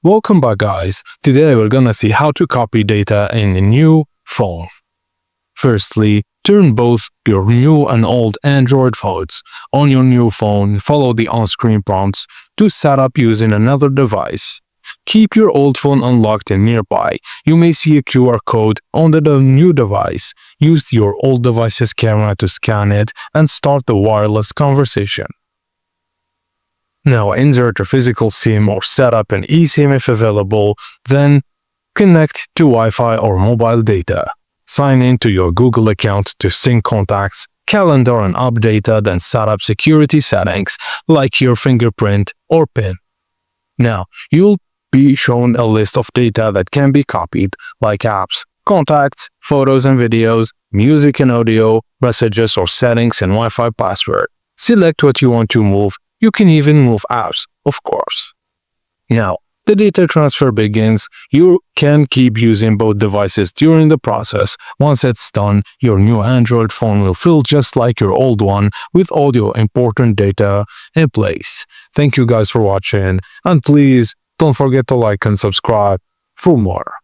Welcome back, guys. Today we're gonna see how to copy data in a new phone. Firstly, turn both your new and old Android phones. On your new phone, follow the on-screen prompts to set up using another device. Keep your old phone unlocked and nearby. You may see a QR code on the new device. Use your old device's camera to scan it and start the wireless conversation. Now insert a physical SIM or set up an eSIM if available, then connect to Wi-Fi or mobile data. Sign in to your Google account to sync contacts, calendar and app data, then set up security settings like your fingerprint or PIN. Now, you'll be shown a list of data that can be copied, like apps, contacts, photos and videos, music and audio, messages or settings and Wi-Fi password. Select what you want to move. You can even move apps, of course. Now, the data transfer begins. You can keep using both devices during the process. Once it's done, your new Android phone will feel just like your old one with all your important data in place. Thank you guys for watching, and please don't forget to like and subscribe for more.